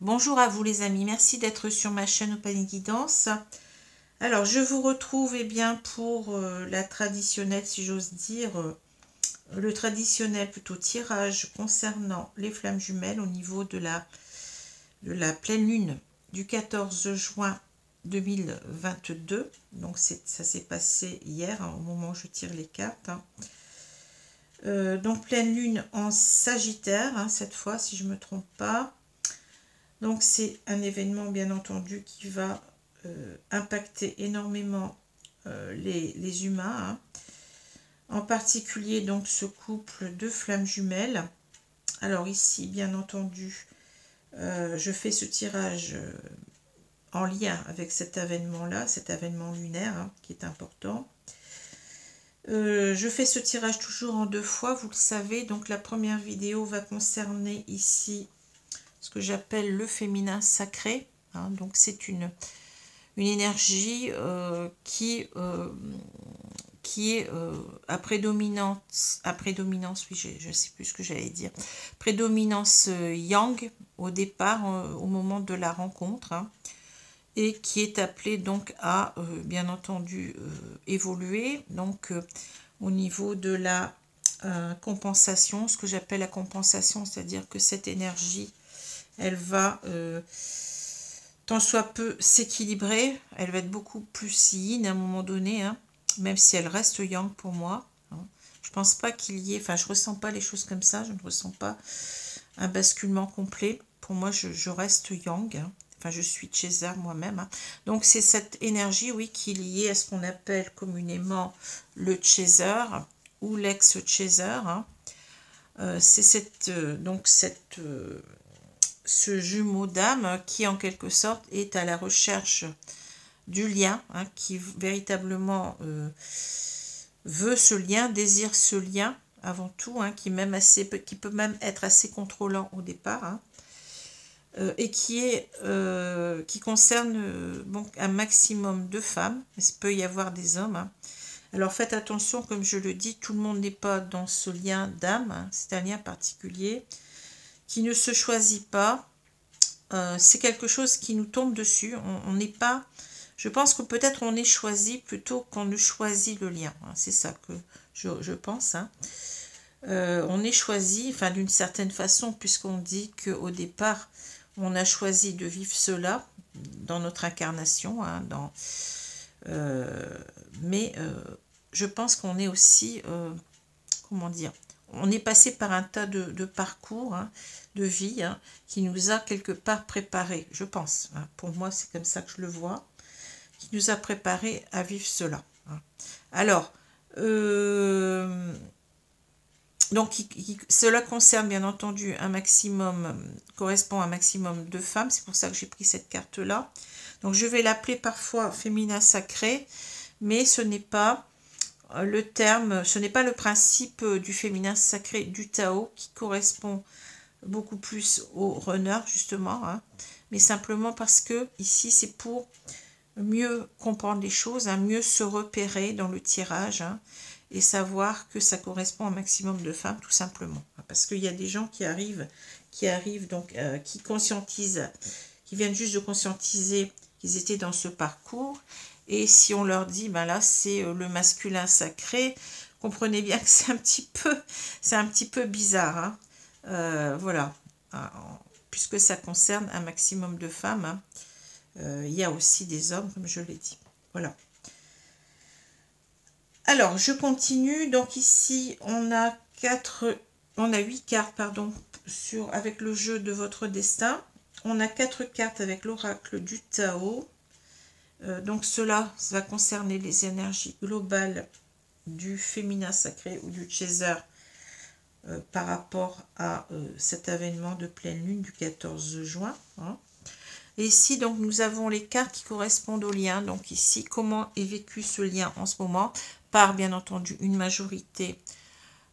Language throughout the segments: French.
Bonjour à vous les amis, merci d'être sur ma chaîne Opanie Guidance. Alors je vous retrouve bien pour la traditionnelle, si j'ose dire, le traditionnel plutôt tirage concernant les flammes jumelles au niveau de la pleine lune du 14 juin 2022. Donc ça s'est passé hier, au moment où je tire les cartes. Donc pleine lune en Sagittaire, cette fois si je ne me trompe pas. Donc c'est un événement bien entendu qui va impacter énormément les humains, en particulier donc ce couple de flammes jumelles. Alors ici bien entendu je fais ce tirage en lien avec cet événement là, cet événement lunaire qui est important. Je fais ce tirage toujours en 2 fois, vous le savez. Donc la première vidéo va concerner ici ce que j'appelle le féminin sacré, donc c'est une énergie qui est à prédominance, oui je ne sais plus ce que j'allais dire, prédominance yang au départ, au moment de la rencontre, et qui est appelée donc à bien entendu évoluer, donc au niveau de la compensation, ce que j'appelle la compensation, c'est-à-dire que cette énergie elle va tant soit peu s'équilibrer, elle va être beaucoup plus yin à un moment donné, même si elle reste yang pour moi. Je pense pas qu'il y ait, enfin je ressens pas les choses comme ça, je ne ressens pas un basculement complet. Pour moi je reste yang, enfin je suis chaser moi-même. Donc c'est cette énergie, oui, qui est liée à ce qu'on appelle communément le chaser ou l'ex-chaser. C'est ce jumeau d'âme qui en quelque sorte est à la recherche du lien, qui véritablement veut ce lien, désire ce lien avant tout, qui peut même être assez contrôlant au départ, et qui concerne donc un maximum de femmes, mais il peut y avoir des hommes. Alors faites attention, comme je le dis, tout le monde n'est pas dans ce lien d'âme, c'est un lien particulier qui ne se choisit pas, c'est quelque chose qui nous tombe dessus, on n'est pas, je pense que peut-être on est choisi plutôt qu'on ne choisit le lien, c'est ça que je pense, on est choisi, enfin d'une certaine façon, puisqu'on dit qu'au départ on a choisi de vivre cela dans notre incarnation, mais je pense qu'on est aussi, comment dire, on est passé par un tas de parcours, de vie, qui nous a quelque part préparé, je pense. Pour moi, c'est comme ça que je le vois, qui nous a préparé à vivre cela. Alors, donc, cela concerne bien entendu un maximum, correspond à un maximum de femmes, c'est pour ça que j'ai pris cette carte-là. Donc, je vais l'appeler parfois féminin sacré, mais ce n'est pas le terme, ce n'est pas le principe du féminin sacré du Tao qui correspond beaucoup plus au runner justement, mais simplement parce que ici c'est pour mieux comprendre les choses, mieux se repérer dans le tirage, et savoir que ça correspond à un maximum de femmes tout simplement, parce qu'il y a des gens qui arrivent donc qui conscientisent, qui viennent juste de conscientiser qu'ils étaient dans ce parcours. Et si on leur dit, ben là, c'est le masculin sacré, comprenez bien que c'est un petit peu bizarre. Voilà. Puisque ça concerne un maximum de femmes, il y a aussi des hommes, comme je l'ai dit. Voilà. Alors, je continue. Donc ici, on a 8 cartes, pardon, avec le jeu de votre destin. On a 4 cartes avec l'oracle du Tao. Donc cela, ça va concerner les énergies globales du féminin sacré ou du chaser par rapport à cet événement de pleine lune du 14 juin. Hein. Et ici, donc, nous avons les cartes qui correspondent au lien. Donc ici, comment est vécu ce lien en ce moment par, bien entendu, une majorité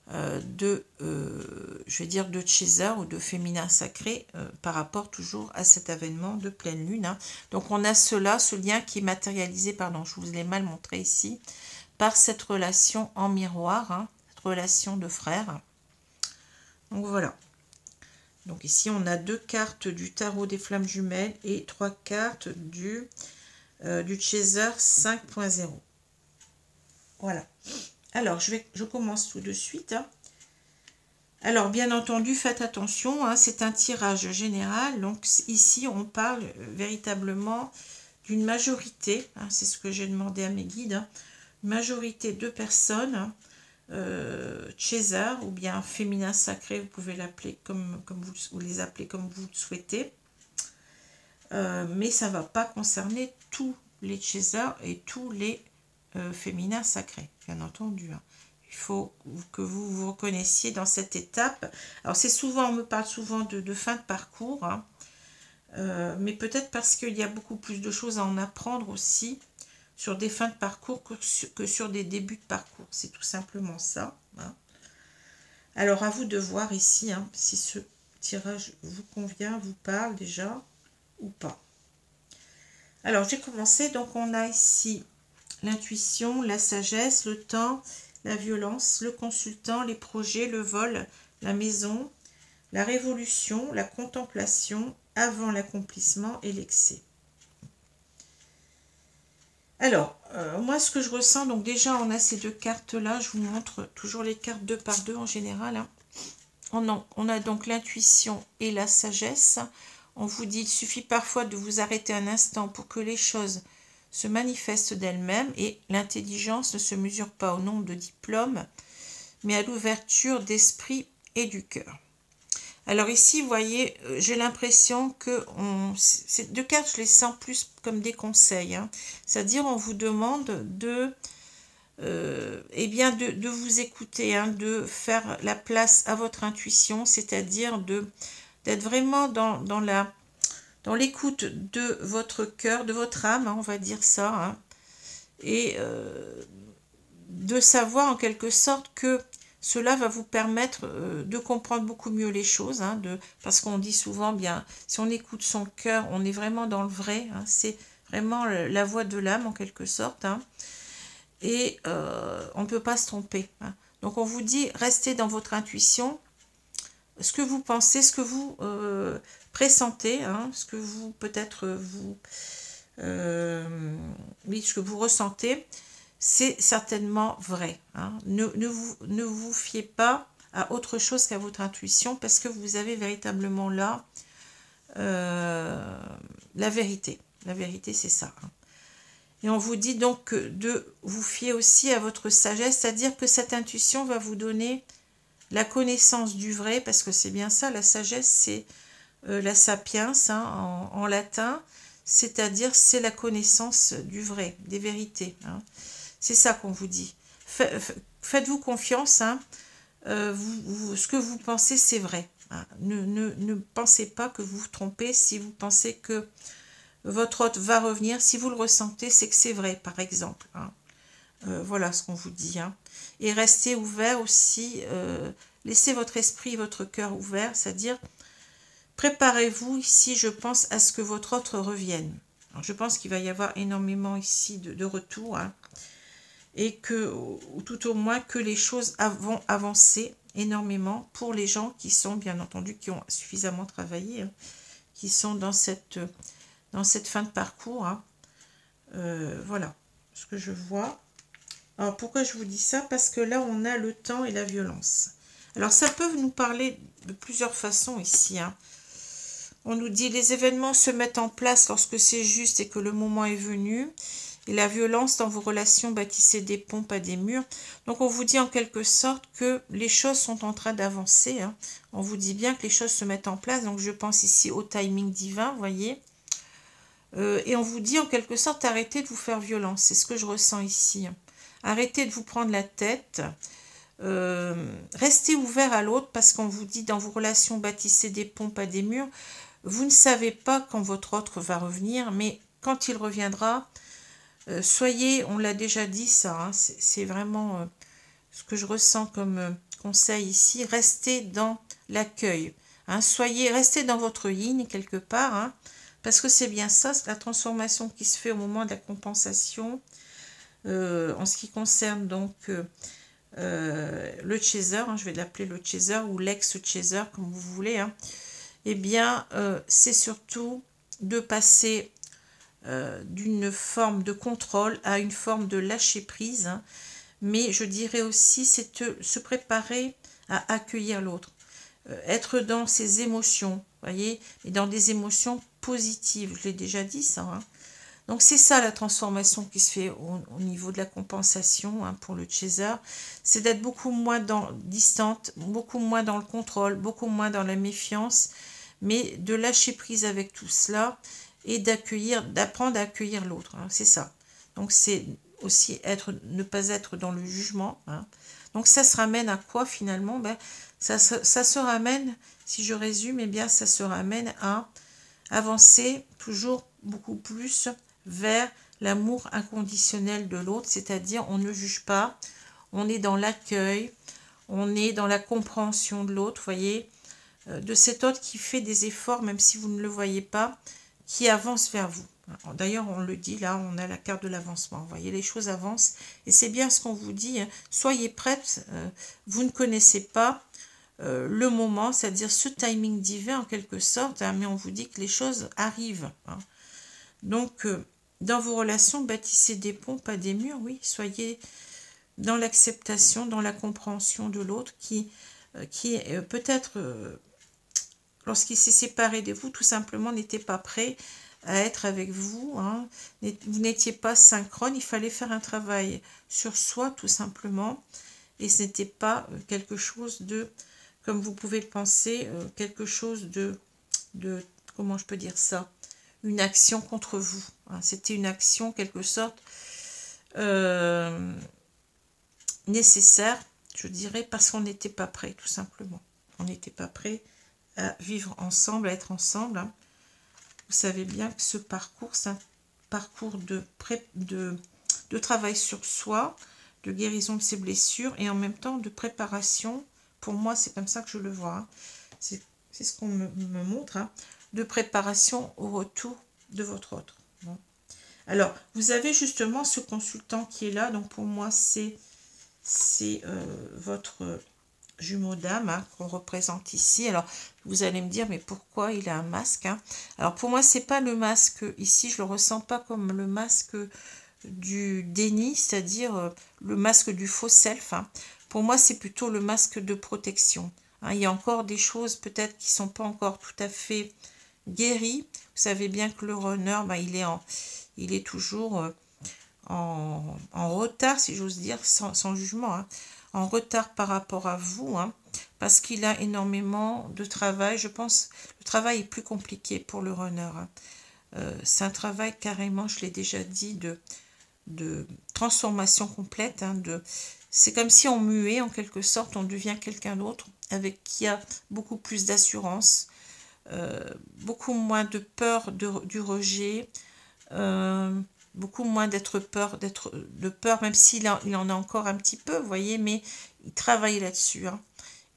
je vais dire, de chaser ou de féminin sacré par rapport toujours à cet événement de pleine lune. Hein. Donc on a ce lien qui est matérialisé, pardon, je vous l'ai mal montré ici, par cette relation en miroir, hein, cette relation de frères. Donc voilà. Donc ici on a 2 cartes du tarot des flammes jumelles et 3 cartes du chaser 5.0. Voilà. Alors, je commence tout de suite. Hein. Alors, bien entendu, faites attention, hein, c'est un tirage général. Donc, ici, on parle véritablement d'une majorité. Hein, c'est ce que j'ai demandé à mes guides. Hein, une majorité de personnes, chaser ou bien féminin sacré, vous pouvez l'appeler comme vous les appelez comme vous le souhaitez. Mais ça ne va pas concerner tous les chasers et tous les féminin sacré, bien entendu. Hein. Il faut que vous vous reconnaissiez dans cette étape. Alors c'est souvent, on me parle souvent de fin de parcours, hein. Mais peut-être parce qu'il y a beaucoup plus de choses à en apprendre aussi sur des fins de parcours que sur des débuts de parcours. C'est tout simplement ça. Hein. Alors à vous de voir ici hein, si ce tirage vous convient, vous parle déjà ou pas. Alors j'ai commencé, donc on a ici l'intuition, la sagesse, le temps, la violence, le consultant, les projets, le vol, la maison, la révolution, la contemplation, avant l'accomplissement et l'excès. Alors, moi ce que je ressens, donc déjà on a ces 2 cartes-là, je vous montre toujours les cartes 2 par 2 en général. Hein. On a donc l'intuition et la sagesse. On vous dit, il suffit parfois de vous arrêter un instant pour que les choses se manifeste d'elle-même et l'intelligence ne se mesure pas au nombre de diplômes, mais à l'ouverture d'esprit et du cœur. Alors ici, vous voyez, j'ai l'impression que ces 2 cartes, je les sens plus comme des conseils. Hein. C'est-à-dire, on vous demande de vous écouter, hein, de faire la place à votre intuition, c'est-à-dire d'être vraiment dans l'écoute de votre cœur, de votre âme, hein, on va dire ça, hein, et de savoir en quelque sorte que cela va vous permettre de comprendre beaucoup mieux les choses, hein, parce qu'on dit souvent, bien, si on écoute son cœur, on est vraiment dans le vrai, hein, c'est vraiment la voix de l'âme en quelque sorte, hein, et on ne peut pas se tromper. Hein. Donc on vous dit, restez dans votre intuition, ce que vous pensez, ce que vous pressentez, hein, ce que vous peut-être ce que vous ressentez, c'est certainement vrai. Hein. Ne vous fiez pas à autre chose qu'à votre intuition parce que vous avez véritablement là la vérité. La vérité, c'est ça. Hein. Et on vous dit donc de vous fier aussi à votre sagesse, c'est-à-dire que cette intuition va vous donner la connaissance du vrai, parce que c'est bien ça, la sagesse, c'est la sapiens hein, en latin, c'est-à-dire c'est la connaissance du vrai, des vérités. Hein. C'est ça qu'on vous dit. Faites-vous confiance, hein, ce que vous pensez, c'est vrai. Hein. Ne pensez pas que vous vous trompez si vous pensez que votre hôte va revenir. Si vous le ressentez, c'est que c'est vrai, par exemple. Hein. Voilà ce qu'on vous dit. Hein. Et restez ouvert aussi, laissez votre esprit et votre cœur ouvert, c'est-à-dire préparez-vous ici, je pense, à ce que votre autre revienne. Alors, je pense qu'il va y avoir énormément ici de retours, hein, et que, ou tout au moins, que les choses vont avancer énormément pour les gens qui sont, bien entendu, qui ont suffisamment travaillé, hein, qui sont dans cette fin de parcours. Hein. Voilà ce que je vois. Alors, pourquoi je vous dis ça? Parce que là, on a le temps et la violence. Alors, ça peut nous parler de plusieurs façons ici. Hein. On nous dit les événements se mettent en place lorsque c'est juste et que le moment est venu. Et la violence dans vos relations, bâtissez des ponts, pas des murs. Donc, on vous dit en quelque sorte que les choses sont en train d'avancer. Hein. On vous dit bien que les choses se mettent en place. Donc, je pense ici au timing divin, vous voyez. Et on vous dit en quelque sorte, arrêtez de vous faire violence. C'est ce que je ressens ici. Hein. Arrêtez de vous prendre la tête. restez ouvert à l'autre, parce qu'on vous dit dans vos relations, bâtissez des ponts, pas des murs. Vous ne savez pas quand votre autre va revenir, mais quand il reviendra, soyez, on l'a déjà dit ça, hein, c'est vraiment ce que je ressens comme conseil ici, restez dans l'accueil. Hein, restez dans votre yin quelque part, hein, parce que c'est bien ça, c'est la transformation qui se fait au moment de la compensation, en ce qui concerne donc le chaser, hein, je vais l'appeler le chaser ou l'ex-chaser, comme vous voulez, hein, eh bien, c'est surtout de passer d'une forme de contrôle à une forme de lâcher-prise, hein, mais je dirais aussi, c'est se préparer à accueillir l'autre, être dans ses émotions, voyez, et dans des émotions positives, je l'ai déjà dit ça, hein. Donc c'est ça la transformation qui se fait au niveau de la compensation, hein, pour le chaser, c'est d'être beaucoup moins distante, beaucoup moins dans le contrôle, beaucoup moins dans la méfiance, mais de lâcher prise avec tout cela et d'apprendre à accueillir l'autre, hein, c'est ça. Donc c'est aussi ne pas être dans le jugement, hein. Donc ça se ramène à quoi finalement? Ça se ramène, si je résume, eh bien ça se ramène à avancer toujours beaucoup plus vers l'amour inconditionnel de l'autre, c'est-à-dire on ne juge pas, on est dans l'accueil, on est dans la compréhension de l'autre, voyez, de cet autre qui fait des efforts, même si vous ne le voyez pas, qui avance vers vous. D'ailleurs, on le dit, là, on a la carte de l'avancement. Vous voyez, les choses avancent. Et c'est bien ce qu'on vous dit, hein. Soyez prêtes. Vous ne connaissez pas le moment, c'est-à-dire ce timing divin en quelque sorte, hein, mais on vous dit que les choses arrivent, hein. Donc, dans vos relations, bâtissez des ponts, pas des murs, oui. Soyez dans l'acceptation, dans la compréhension de l'autre qui peut-être, lorsqu'il s'est séparé de vous, tout simplement n'était pas prêt à être avec vous, hein. Vous n'étiez pas synchrone, il fallait faire un travail sur soi tout simplement, et ce n'était pas quelque chose de, comme vous pouvez le penser, quelque chose de comment je peux dire ça, une action contre vous, hein. C'était une action quelque sorte nécessaire, je dirais, parce qu'on n'était pas prêt tout simplement, on n'était pas prêt à vivre ensemble, à être ensemble, hein. Vous savez bien que ce parcours, c'est un parcours de travail sur soi, de guérison de ses blessures et en même temps de préparation. Pour moi, c'est comme ça que je le vois, hein. C'est ce qu'on me montre, hein, de préparation au retour de votre autre. Bon. Alors, vous avez justement ce consultant qui est là. Donc, pour moi, c'est votre jumeau d'âme, hein, qu'on représente ici. Alors, vous allez me dire, mais pourquoi il a un masque, hein? Alors, pour moi, c'est pas le masque ici, je le ressens pas comme le masque du déni, c'est-à-dire le masque du faux self, hein. Pour moi, c'est plutôt le masque de protection, hein. Il y a encore des choses peut-être qui sont pas encore tout à fait guéries. Vous savez bien que le runner, il est toujours en retard, si j'ose dire, sans jugement, hein, en retard par rapport à vous, hein, parce qu'il a énormément de travail. Je pense que le travail est plus compliqué pour le runner, hein. C'est un travail carrément, je l'ai déjà dit, de transformation complète, hein, c'est comme si on muait en quelque sorte, on devient quelqu'un d'autre avec qui a beaucoup plus d'assurance, beaucoup moins de peur du rejet, beaucoup moins de peur, même s'il en a encore un petit peu, vous voyez, mais il travaille là-dessus, hein,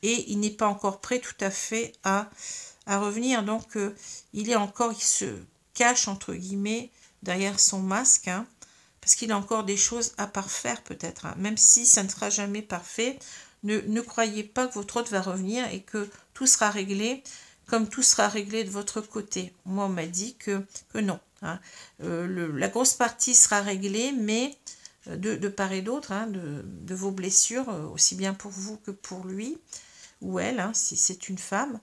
et il n'est pas encore prêt tout à fait à revenir. Donc, il se cache, entre guillemets, derrière son masque, hein, parce qu'il a encore des choses à parfaire peut-être, hein. Même si ça ne sera jamais parfait, ne croyez pas que votre autre va revenir et que tout sera réglé, comme tout sera réglé de votre côté. Moi, on m'a dit que non, hein. La grosse partie sera réglée, mais de part et d'autre, hein, de vos blessures, aussi bien pour vous que pour lui ou elle, hein, si c'est une femme.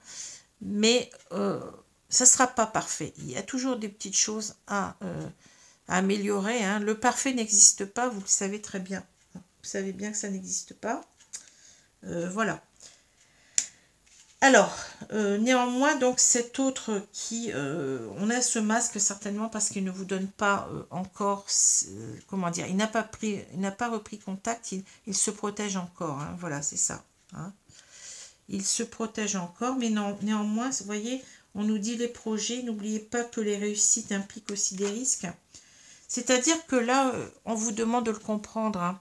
Mais ça ne sera pas parfait. Il y a toujours des petites choses à améliorer, hein. Le parfait n'existe pas, vous le savez très bien. Vous savez bien que ça n'existe pas. Voilà. Alors, néanmoins, donc cet autre qui, on a ce masque certainement parce qu'il ne vous donne pas encore, comment dire, il n'a pas repris contact, il se protège encore, hein, voilà, c'est ça. Hein. Il se protège encore, mais non, néanmoins, vous voyez, on nous dit les projets, n'oubliez pas que les réussites impliquent aussi des risques. C'est-à-dire que là, on vous demande de le comprendre. Hein.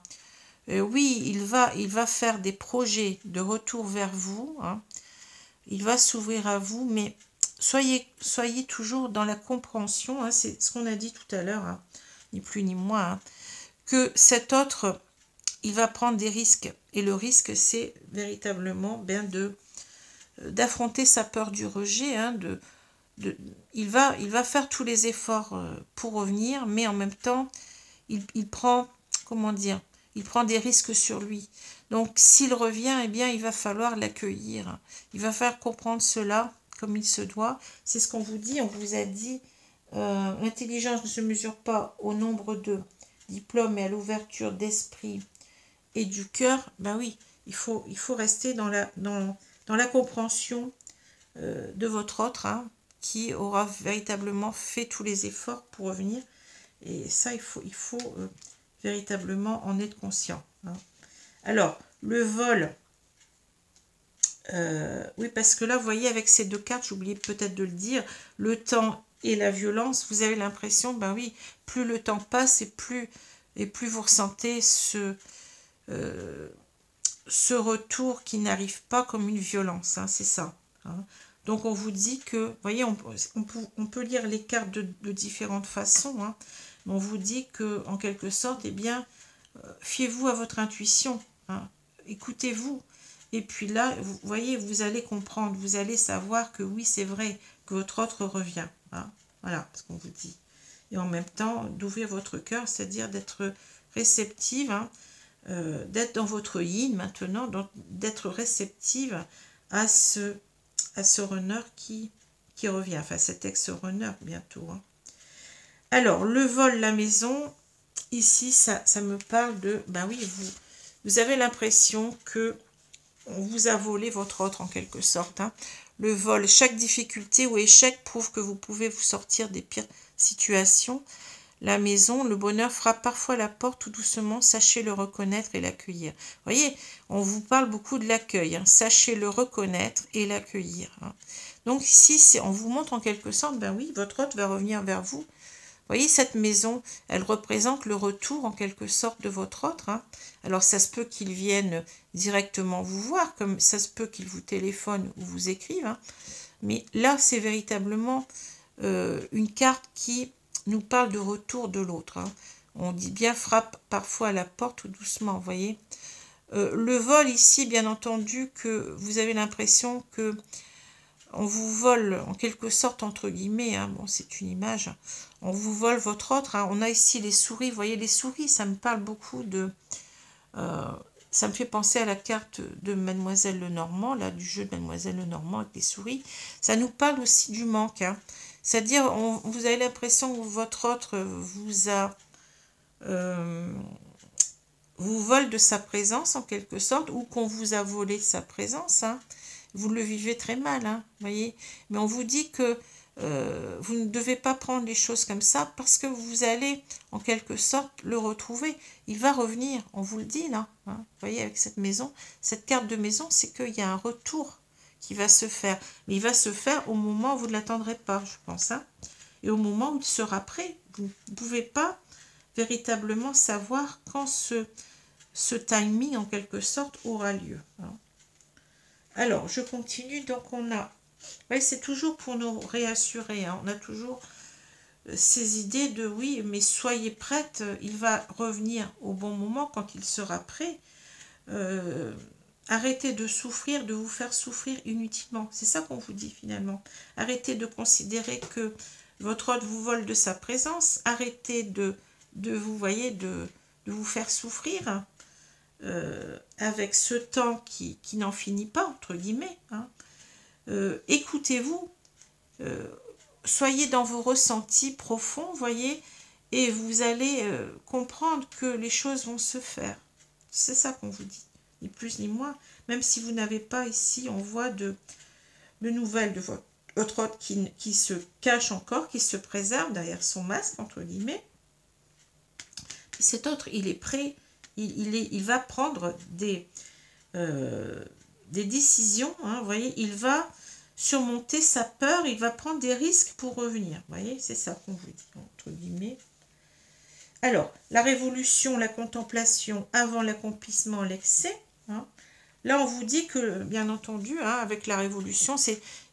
Oui, il va faire des projets de retour vers vous, hein. Il va s'ouvrir à vous, mais soyez toujours dans la compréhension, hein, c'est ce qu'on a dit tout à l'heure, hein, ni plus ni moins, hein, que cet autre, il va prendre des risques. Et le risque, c'est véritablement bien d'affronter sa peur du rejet. Hein, il va faire tous les efforts pour revenir, mais en même temps, il prend, comment dire, il prend des risques sur lui. Donc, s'il revient, eh bien, il va falloir l'accueillir. Il va faire comprendre cela comme il se doit. C'est ce qu'on vous dit. On vous a dit, l'intelligence ne se mesure pas au nombre de diplômes, mais à l'ouverture d'esprit et du cœur. Ben oui, il faut rester dans la compréhension de votre autre, hein, qui aura véritablement fait tous les efforts pour revenir. Et ça, il faut véritablement en être conscient. Hein. Alors, le vol, oui, parce que là, vous voyez, avec ces deux cartes, j'oubliais peut-être de le dire, le temps et la violence, vous avez l'impression, ben oui, plus le temps passe et plus vous ressentez ce retour qui n'arrive pas comme une violence, hein, c'est ça. Hein. Donc, on vous dit que, vous voyez, on peut lire les cartes de différentes façons, hein, mais on vous dit que, en quelque sorte, eh bien, fiez-vous à votre intuition, hein, écoutez-vous, et puis là, vous voyez, vous allez comprendre, vous allez savoir que oui, c'est vrai, que votre autre revient, hein, voilà ce qu'on vous dit. Et en même temps, d'ouvrir votre cœur, c'est-à-dire d'être réceptive, hein, d'être dans votre yin maintenant, d'être réceptive à ce runner qui revient, enfin cet ex-runner bientôt. Hein. Alors, le vol, la maison, ici, ça me parle de, ben oui, vous avez l'impression que on vous a volé votre autre en quelque sorte. Hein. Le vol, chaque difficulté ou échec prouve que vous pouvez vous sortir des pires situations. La maison, le bonheur frappe parfois la porte tout doucement, sachez le reconnaître et l'accueillir. Vous voyez, on vous parle beaucoup de l'accueil, hein. Sachez le reconnaître et l'accueillir. Hein. Donc ici, on vous montre en quelque sorte, ben oui, votre hôte va revenir vers vous. Vous voyez, cette maison, elle représente le retour en quelque sorte de votre autre. Hein. Alors, ça se peut qu'il vienne directement vous voir, comme ça se peut qu'il vous téléphone ou vous écrive. Hein. Mais là, c'est véritablement une carte qui nous parle de retour de l'autre. Hein. On dit bien frappe parfois à la porte tout doucement, vous voyez. Le vol ici, bien entendu, que vous avez l'impression que on vous vole en quelque sorte, entre guillemets, hein, bon, c'est une image, on vous vole votre autre. Hein. On a ici les souris, vous voyez, les souris, ça me parle beaucoup de... ça me fait penser à la carte de Mademoiselle Lenormand, là, du jeu de Mademoiselle Lenormand avec les souris. Ça nous parle aussi du manque, hein. C'est-à-dire, vous avez l'impression que votre autre vous vole de sa présence, en quelque sorte, ou qu'on vous a volé sa présence. Hein. Vous le vivez très mal, hein, voyez. Mais on vous dit que vous ne devez pas prendre les choses comme ça parce que vous allez, en quelque sorte, le retrouver. Il va revenir, on vous le dit, là. Hein. Vous voyez, avec cette maison, cette carte de maison, c'est qu'il y a un retour qui va se faire. Mais il va se faire au moment où vous ne l'attendrez pas, je pense. Hein. Et au moment où il sera prêt, vous ne pouvez pas véritablement savoir quand ce timing, en quelque sorte, aura lieu. Hein. Alors, je continue. Donc, on a... Ouais, c'est toujours pour nous réassurer. Hein. On a toujours ces idées de oui, mais soyez prête. Il va revenir au bon moment quand il sera prêt. Arrêtez de souffrir, de vous faire souffrir inutilement. C'est ça qu'on vous dit finalement. Arrêtez de considérer que votre hôte vous vole de sa présence. Arrêtez de vous, voyez, de vous faire souffrir avec ce temps qui n'en finit pas, entre guillemets. Hein. Écoutez-vous, soyez dans vos ressentis profonds, voyez, et vous allez comprendre que les choses vont se faire. C'est ça qu'on vous dit. Ni plus ni moins, même si vous n'avez pas ici, on voit de de nouvelles de votre autre qui se cache encore, qui se préserve derrière son masque, entre guillemets. Et cet autre, il est prêt, il va prendre des décisions, hein, vous voyez, il va surmonter sa peur, il va prendre des risques pour revenir. Vous voyez, c'est ça qu'on vous dit, entre guillemets. Alors, la révolution, la contemplation avant l'accomplissement, l'excès. Hein. Là, on vous dit que, bien entendu, hein, avec la révolution,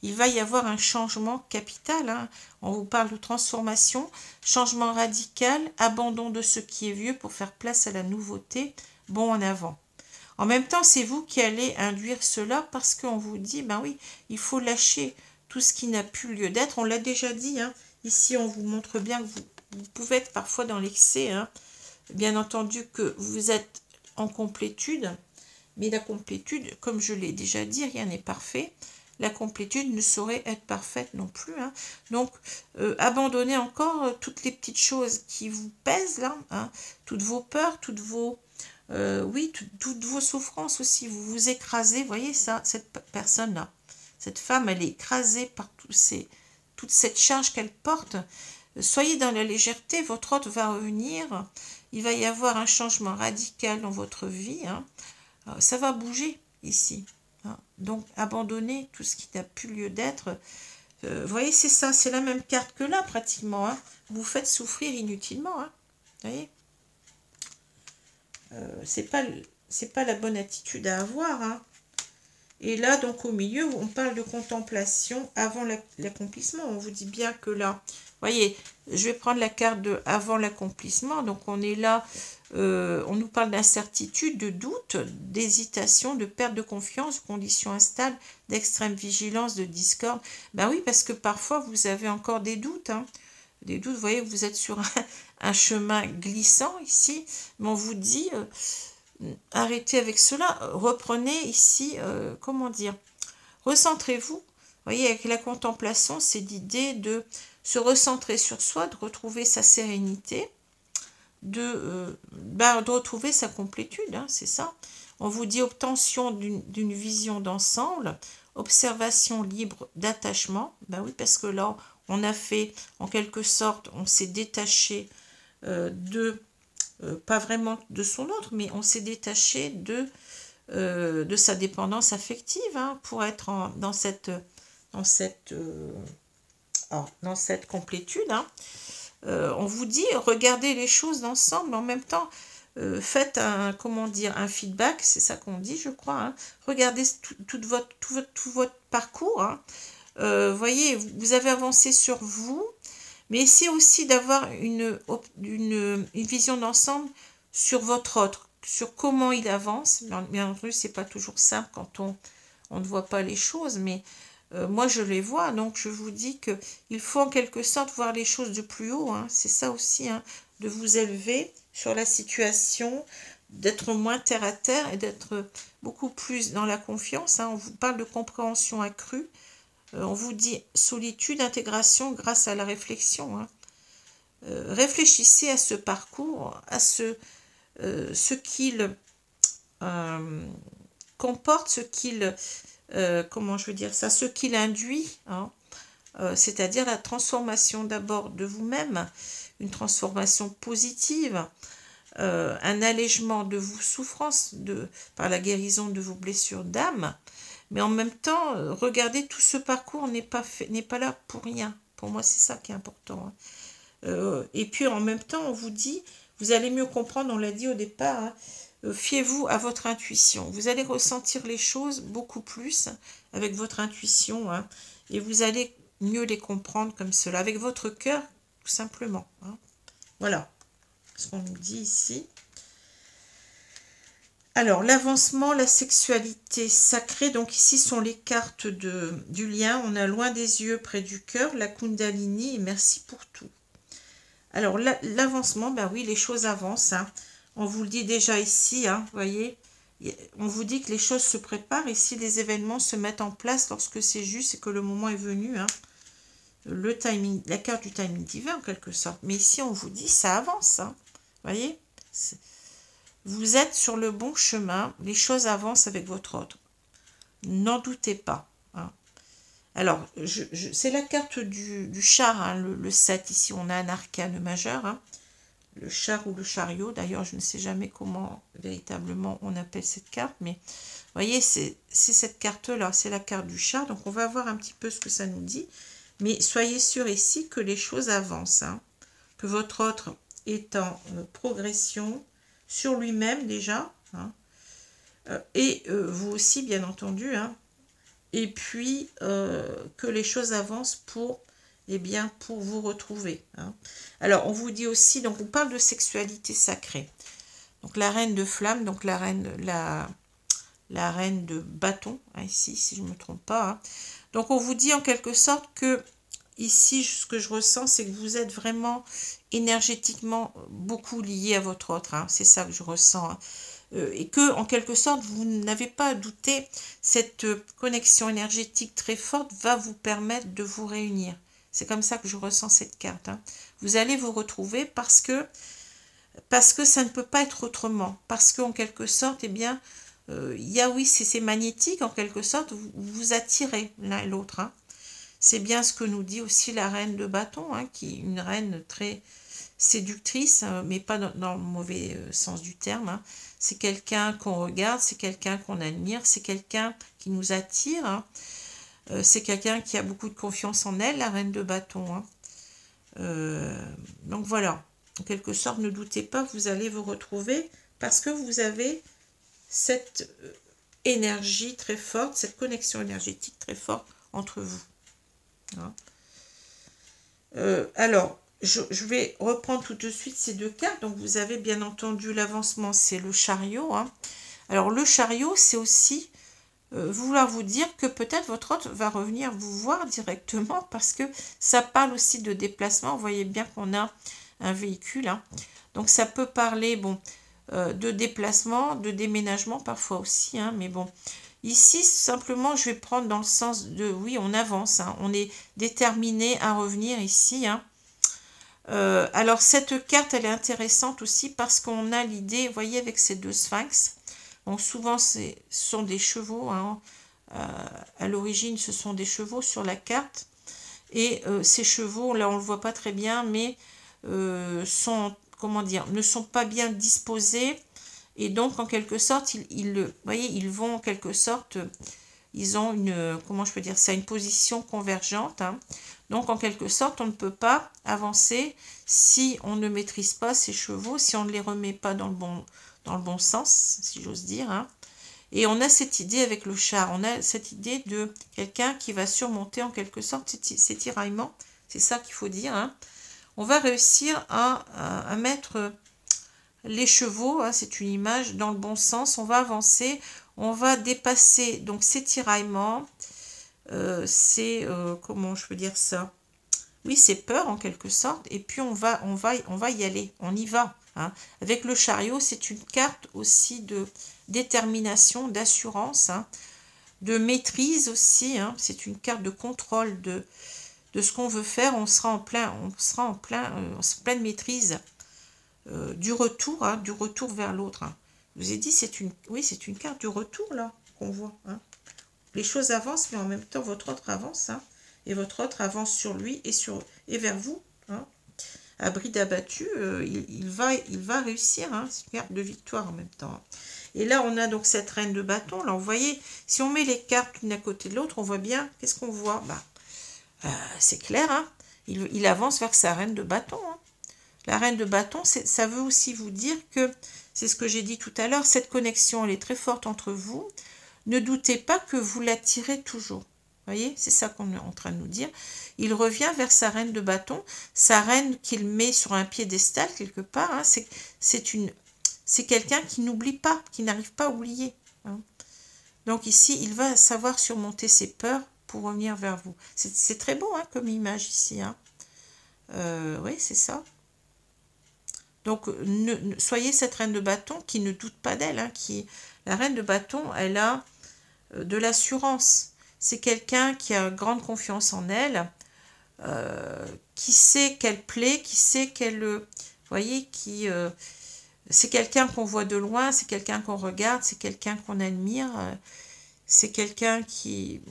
il va y avoir un changement capital. Hein. On vous parle de transformation, changement radical, abandon de ce qui est vieux pour faire place à la nouveauté, bon en avant. En même temps, c'est vous qui allez induire cela parce qu'on vous dit, ben oui, il faut lâcher tout ce qui n'a plus lieu d'être. On l'a déjà dit, hein. Ici, on vous montre bien que vous pouvez être parfois dans l'excès. Hein. Bien entendu que vous êtes en complétude, mais la complétude, comme je l'ai déjà dit, rien n'est parfait. La complétude ne saurait être parfaite non plus. Hein. Donc, abandonnez encore toutes les petites choses qui vous pèsent là, hein. Toutes vos peurs, toutes vos... oui, toutes vos souffrances aussi, vous vous écrasez, voyez ça, cette personne-là, cette femme, elle est écrasée par toute cette charge qu'elle porte. Soyez dans la légèreté, votre hôte va revenir, il va y avoir un changement radical dans votre vie, hein. Ça va bouger ici, hein. Donc abandonnez tout ce qui n'a plus lieu d'être. Vous voyez, c'est ça, c'est la même carte que là pratiquement, hein. Vous faites souffrir inutilement, hein. Vous voyez, c'est pas la bonne attitude à avoir, hein. Et là, donc au milieu, on parle de contemplation avant l'accomplissement. On vous dit bien que là, voyez, je vais prendre la carte de avant l'accomplissement. Donc on est là, on nous parle d'incertitude, de doute, d'hésitation, de perte de confiance, de conditions instables, d'extrême vigilance, de discorde. Ben oui, parce que parfois vous avez encore des doutes, hein. Des doutes, vous voyez, vous êtes sur un chemin glissant ici, mais on vous dit... arrêtez avec cela, reprenez ici, comment dire, recentrez-vous. Vous voyez, avec la contemplation, c'est l'idée de se recentrer sur soi, de retrouver sa sérénité, de retrouver sa complétude, hein, c'est ça. On vous dit obtention d'une vision d'ensemble, observation libre d'attachement. Ben oui, parce que là, on a fait, en quelque sorte, on s'est détaché pas vraiment de son autre, mais on s'est détaché de sa dépendance affective, hein, pour être dans cette complétude. Hein. On vous dit, regardez les choses d'ensemble, mais en même temps, faites un feedback, c'est ça qu'on dit, je crois. Hein. Regardez tout votre parcours. Hein. Voyez, vous avez avancé sur vous, mais essayez aussi d'avoir une vision d'ensemble sur votre autre, sur comment il avance. Bien entendu, ce n'est pas toujours simple quand on ne voit pas les choses, mais moi je les vois, donc je vous dis qu'il faut en quelque sorte voir les choses de plus haut. Hein. C'est ça aussi, hein, de vous élever sur la situation, d'être moins terre à terre et d'être beaucoup plus dans la confiance. Hein. On vous parle de compréhension accrue. On vous dit solitude, intégration grâce à la réflexion. Hein. Réfléchissez à ce parcours, à ce qu'il comporte, ce qu'il, ce qu'il induit. Hein. C'est-à-dire la transformation d'abord de vous-même, une transformation positive, un allègement de vos souffrances par la guérison de vos blessures d'âme. Mais en même temps, regardez, tout ce parcours n'est pas là pour rien. Pour moi, c'est ça qui est important. Hein. Et puis, en même temps, on vous dit, vous allez mieux comprendre, on l'a dit au départ, hein, fiez-vous à votre intuition. Vous allez ressentir les choses beaucoup plus avec votre intuition. Hein, et vous allez mieux les comprendre comme cela, avec votre cœur, tout simplement. Hein. Voilà ce qu'on nous dit ici. Alors, l'avancement, la sexualité sacrée, donc ici sont les cartes du lien. On a loin des yeux, près du cœur, la Kundalini et merci pour tout. Alors, l'avancement, ben oui, les choses avancent. Hein. On vous le dit déjà ici, hein, vous voyez. On vous dit que les choses se préparent. Ici, les événements se mettent en place lorsque c'est juste et que le moment est venu. Hein. Le timing, la carte du timing divin, en quelque sorte. Mais ici, on vous dit, ça avance. Hein. Vous voyez, vous êtes sur le bon chemin, les choses avancent avec votre autre. N'en doutez pas. Hein. Alors, c'est la carte du char, hein, le 7. Ici, on a un arcane majeur. Hein, le char ou le chariot. D'ailleurs, je ne sais jamais comment véritablement on appelle cette carte. Mais vous voyez, c'est cette carte-là. C'est la carte du char. Donc, on va voir un petit peu ce que ça nous dit. Mais soyez sûr ici que les choses avancent. Hein, que votre autre est en progression sur lui-même déjà. Hein, et vous aussi, bien entendu. Hein, et puis que les choses avancent pour, eh bien, pour vous retrouver. Hein. Alors, on vous dit aussi, donc on parle de sexualité sacrée. Donc, la reine de flamme, donc la reine de bâton, hein, ici, si je ne me trompe pas. Hein. Donc, on vous dit en quelque sorte que, ici, ce que je ressens, c'est que vous êtes vraiment énergétiquement beaucoup lié à votre autre. Hein. C'est ça que je ressens. Hein. Et que, en quelque sorte, vous n'avez pas à douter, cette connexion énergétique très forte va vous permettre de vous réunir. C'est comme ça que je ressens cette carte. Hein. Vous allez vous retrouver parce que ça ne peut pas être autrement. Parce qu'en quelque sorte, eh bien, il y a, oui, c'est magnétique, en quelque sorte, vous vous attirez l'un et l'autre. Hein. C'est bien ce que nous dit aussi la reine de bâton, hein, qui est une reine très séductrice, mais pas dans le mauvais sens du terme. Hein. C'est quelqu'un qu'on regarde, c'est quelqu'un qu'on admire, c'est quelqu'un qui nous attire. Hein. C'est quelqu'un qui a beaucoup de confiance en elle, la reine de bâton. Hein. Donc voilà, en quelque sorte, ne doutez pas, vous allez vous retrouver parce que vous avez cette énergie très forte, cette connexion énergétique très forte entre vous. Hein. Alors, je vais reprendre tout de suite ces deux cartes. Donc, vous avez bien entendu l'avancement, c'est le chariot. Hein. Alors, le chariot, c'est aussi vouloir vous dire que peut-être votre hôte va revenir vous voir directement parce que ça parle aussi de déplacement. Vous voyez bien qu'on a un véhicule. Hein. Donc, ça peut parler bon, de déplacement, de déménagement parfois aussi. Hein, mais bon, ici, simplement, je vais prendre dans le sens de, oui, on avance. Hein, on est déterminé à revenir ici. Hein. Alors, cette carte, elle est intéressante aussi parce qu'on a l'idée, vous voyez, avec ces deux sphinx. Bon, souvent, ce sont des chevaux. Hein. À l'origine, ce sont des chevaux sur la carte. Et ces chevaux, là, on ne le voit pas très bien, mais sont, comment dire, ne sont pas bien disposés. Et donc, en quelque sorte, vous voyez, ils vont en quelque sorte, ils ont une, comment je peux dire ça, une position convergente. Hein. Donc, en quelque sorte, on ne peut pas avancer si on ne maîtrise pas ces chevaux, si on ne les remet pas dans le bon sens, si j'ose dire. Hein. Et on a cette idée avec le char, on a cette idée de quelqu'un qui va surmonter en quelque sorte ces tiraillements. C'est ça qu'il faut dire. Hein. On va réussir à mettre les chevaux, hein, c'est une image, dans le bon sens. On va avancer, on va dépasser donc ces tiraillements. Comment je peux dire ça? Oui, c'est peur en quelque sorte. Et puis on va y aller, on y va. Hein. Avec le chariot, c'est une carte aussi de détermination, d'assurance, hein, de maîtrise aussi. Hein. C'est une carte de contrôle de ce qu'on veut faire. On sera en pleine maîtrise du retour, hein, du retour vers l'autre. Hein. Je vous ai dit, c'est une carte du retour là qu'on voit. Hein. Les choses avancent, mais en même temps, votre autre avance. Hein, et votre autre avance sur lui et vers vous. Hein. À bride abattue, il va réussir. Hein, c'est une carte de victoire en même temps. Et là, on a donc cette reine de bâton. Là, vous voyez, si on met les cartes l'une à côté de l'autre, on voit bien, qu'est-ce qu'on voit? C'est clair, hein, il avance vers sa reine de bâton. Hein. La reine de bâton, ça veut aussi vous dire que, c'est ce que j'ai dit tout à l'heure, cette connexion, elle est très forte entre vous. Ne doutez pas que vous l'attirez toujours. Vous voyez, c'est ça qu'on est en train de nous dire. Il revient vers sa reine de bâton, sa reine qu'il met sur un piédestal quelque part. Hein. C'est quelqu'un qui n'oublie pas, qui n'arrive pas à oublier. Hein. Donc ici, il va savoir surmonter ses peurs pour revenir vers vous. C'est très beau hein, comme image ici. Hein. Oui, c'est ça. Donc, soyez cette reine de bâton qui ne doute pas d'elle. Hein, la reine de bâton, elle a de l'assurance. C'est quelqu'un qui a grande confiance en elle, qui sait qu'elle plaît, qui sait qu'elle... vous voyez, c'est quelqu'un qu'on voit de loin, c'est quelqu'un qu'on regarde, c'est quelqu'un qu'on admire, c'est quelqu'un qui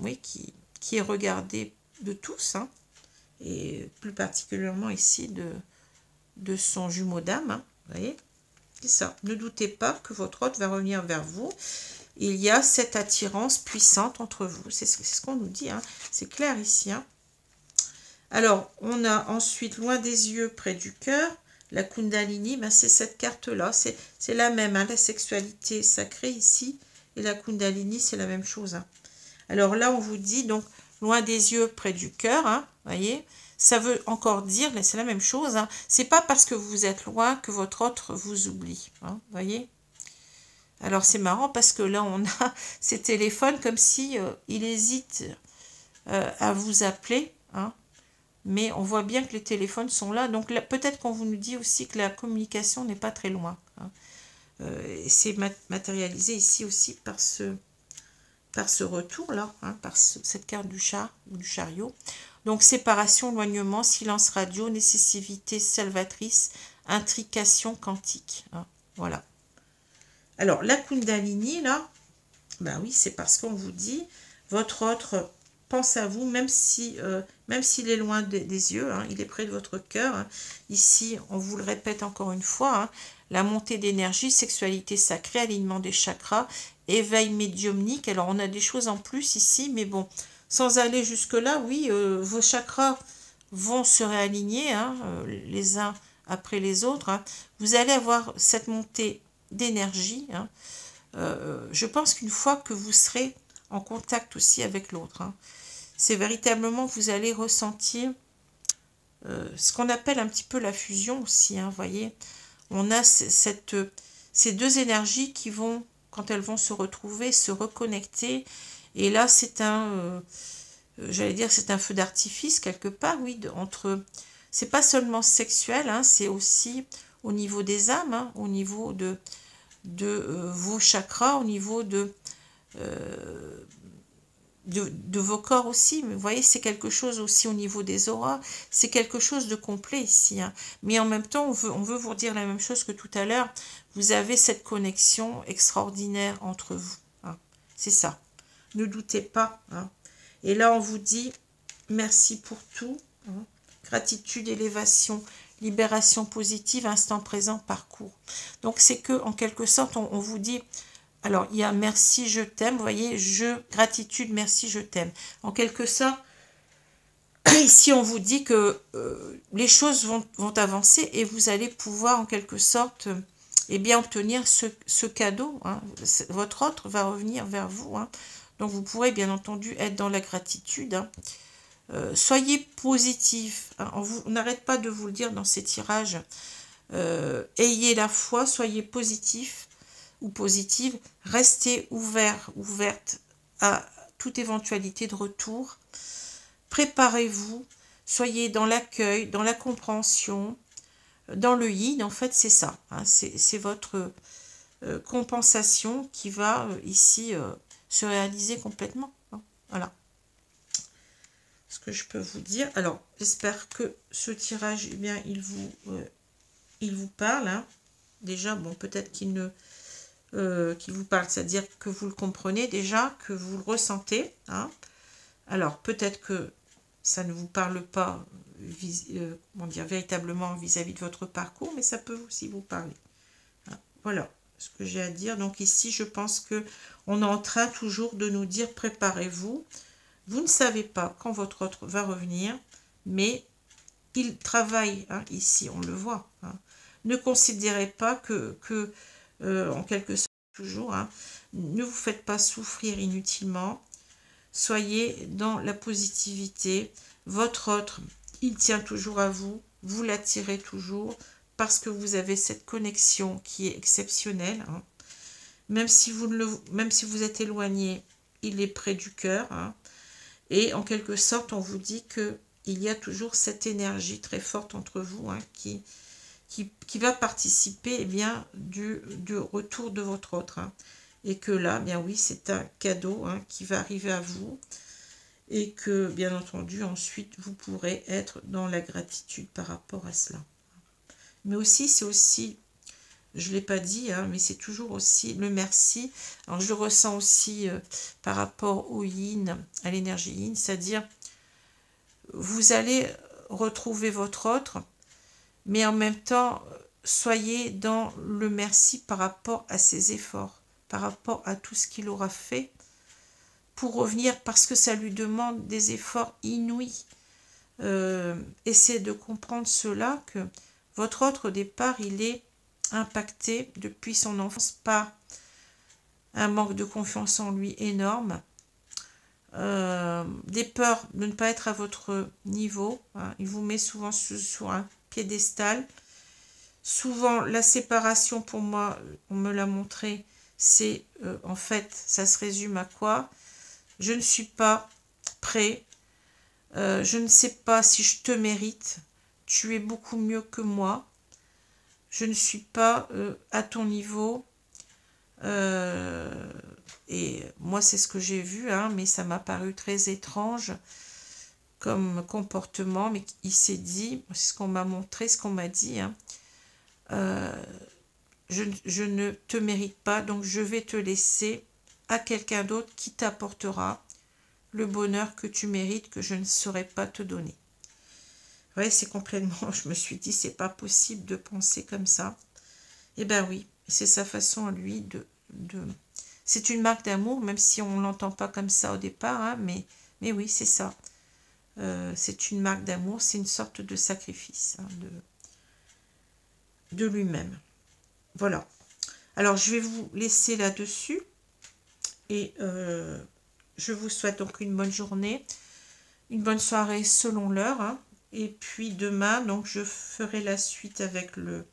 qui est regardé de tous, hein, et plus particulièrement ici de son jumeau d'âme, hein, vous voyez, c'est ça. Ne doutez pas que votre hôte va revenir vers vous. Il y a cette attirance puissante entre vous. C'est ce qu'on nous dit, hein. C'est clair ici, hein. Alors, on a ensuite, loin des yeux, près du cœur, la Kundalini, ben c'est cette carte-là. C'est la même, hein, la sexualité sacrée ici, et la Kundalini, c'est la même chose, hein. Alors là, on vous dit, donc, loin des yeux, près du cœur, hein, voyez, ça veut encore dire, mais c'est la même chose, hein, c'est pas parce que vous êtes loin que votre autre vous oublie, hein, voyez. Alors c'est marrant parce que là, on a ces téléphones comme si il hésite à vous appeler, hein, mais on voit bien que les téléphones sont là, donc peut-être qu'on vous nous dit aussi que la communication n'est pas très loin, hein. C'est matérialisé ici aussi par ce retour-là, hein, par cette carte du chat ou du chariot. Donc, séparation, éloignement, silence radio, nécessité salvatrice, intrication quantique, hein, voilà. Alors, la Kundalini, là, ben oui, c'est parce qu'on vous dit, votre autre pense à vous, même s'il est loin des yeux, hein, il est près de votre cœur, hein. Ici, on vous le répète encore une fois, hein, la montée d'énergie, sexualité sacrée, alignement des chakras, éveil médiumnique. Alors, on a des choses en plus ici, mais bon, sans aller jusque-là, oui, vos chakras vont se réaligner, hein, les uns après les autres, hein. Vous allez avoir cette montée d'énergie, hein. Je pense qu'une fois que vous serez en contact aussi avec l'autre, hein, c'est véritablement, vous allez ressentir ce qu'on appelle un petit peu la fusion aussi, hein, voyez. On a ces deux énergies qui vont, quand elles vont se retrouver, se reconnecter. Et là, c'est j'allais dire, c'est un feu d'artifice quelque part, oui, entre... C'est pas seulement sexuel, hein, c'est aussi au niveau des âmes, hein, au niveau de vos chakras, au niveau de vos corps aussi. Mais vous voyez, c'est quelque chose aussi au niveau des auras. C'est quelque chose de complet ici, hein. Mais en même temps, on veut vous dire la même chose que tout à l'heure. Vous avez cette connexion extraordinaire entre vous, hein. C'est ça. Ne doutez pas, hein. Et là, on vous dit merci pour tout, hein. Gratitude, élévation, libération positive, instant présent, parcours. Donc, c'est que en quelque sorte, on vous dit... Alors, il y a merci, je t'aime, vous voyez, gratitude, merci, je t'aime. En quelque sorte, ici, on vous dit que les choses vont avancer et vous allez pouvoir, en quelque sorte, eh bien, obtenir ce cadeau, hein. Votre autre va revenir vers vous, hein. Donc, vous pourrez, bien entendu, être dans la gratitude, hein. Soyez positif, hein. On n'arrête pas de vous le dire dans ces tirages. Ayez la foi, soyez positif ou positive, restez ouverte à toute éventualité de retour. Préparez-vous, soyez dans l'accueil, dans la compréhension, dans le yin, en fait, c'est ça, hein, c'est votre compensation qui va ici se réaliser complètement, hein, voilà ce que je peux vous dire. Alors, j'espère que ce tirage, eh bien, il vous parle, hein. Déjà, bon, peut-être qu'il vous parle, c'est-à-dire que vous le comprenez déjà, que vous le ressentez, hein. Alors, peut-être que ça ne vous parle pas comment dire, véritablement vis-à-vis de votre parcours, mais ça peut aussi vous parler, hein. Voilà ce que j'ai à dire. Donc ici, je pense que on est en train toujours de nous dire, préparez-vous. Vous ne savez pas quand votre autre va revenir, mais il travaille, hein, ici, on le voit, hein. Ne considérez pas que en quelque sorte, toujours, hein, ne vous faites pas souffrir inutilement. Soyez dans la positivité. Votre autre, il tient toujours à vous. Vous l'attirez toujours parce que vous avez cette connexion qui est exceptionnelle, hein. Même si vous êtes éloigné, il est près du cœur, hein. Et en quelque sorte, on vous dit qu'il y a toujours cette énergie très forte entre vous, hein, qui va participer, eh bien, du retour de votre autre, hein. Et que là, bien oui, c'est un cadeau, hein, qui va arriver à vous et que, bien entendu, ensuite, vous pourrez être dans la gratitude par rapport à cela. Mais aussi, c'est aussi Je ne l'ai pas dit, hein, mais c'est toujours aussi le merci. Alors, je le ressens aussi par rapport au yin, à l'énergie yin, c'est-à-dire, vous allez retrouver votre autre, mais en même temps, soyez dans le merci par rapport à ses efforts, par rapport à tout ce qu'il aura fait pour revenir, parce que ça lui demande des efforts inouïs. Essayez de comprendre cela, que votre autre au départ, il est impacté depuis son enfance par un manque de confiance en lui énorme, des peurs de ne pas être à votre niveau, hein. Il vous met souvent sur un piédestal. Souvent, la séparation, pour moi, on me l'a montré, c'est en fait, ça se résume à quoi? Je ne suis pas prêt, je ne sais pas si je te mérite, tu es beaucoup mieux que moi, je ne suis pas à ton niveau. Et moi, c'est ce que j'ai vu, hein, mais ça m'a paru très étrange comme comportement. Mais il s'est dit, c'est ce qu'on m'a montré, ce qu'on m'a dit, hein, je ne te mérite pas, donc je vais te laisser à quelqu'un d'autre qui t'apportera le bonheur que tu mérites, que je ne saurais pas te donner. Ouais, c'est complètement, je me suis dit, c'est pas possible de penser comme ça. Eh ben oui, c'est sa façon à lui de c'est une marque d'amour, même si on ne l'entend pas comme ça au départ, hein, mais oui, c'est ça. C'est une marque d'amour, c'est une sorte de sacrifice, hein, de lui-même. Voilà. Alors, je vais vous laisser là-dessus, et je vous souhaite donc une bonne journée, une bonne soirée selon l'heure, hein, et puis demain, donc je ferai la suite avec le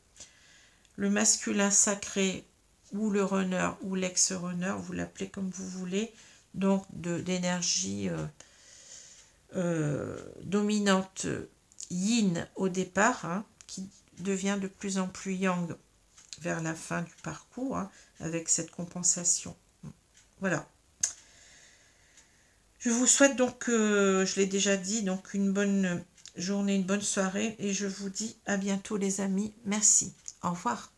masculin sacré, ou le runner, ou l'ex-runner, vous l'appelez comme vous voulez, donc d'énergie dominante yin au départ, hein, qui devient de plus en plus yang vers la fin du parcours, hein, avec cette compensation. Voilà. Je vous souhaite donc, je l'ai déjà dit, donc une bonne journée, une bonne soirée, et je vous dis à bientôt les amis. Merci. Au revoir.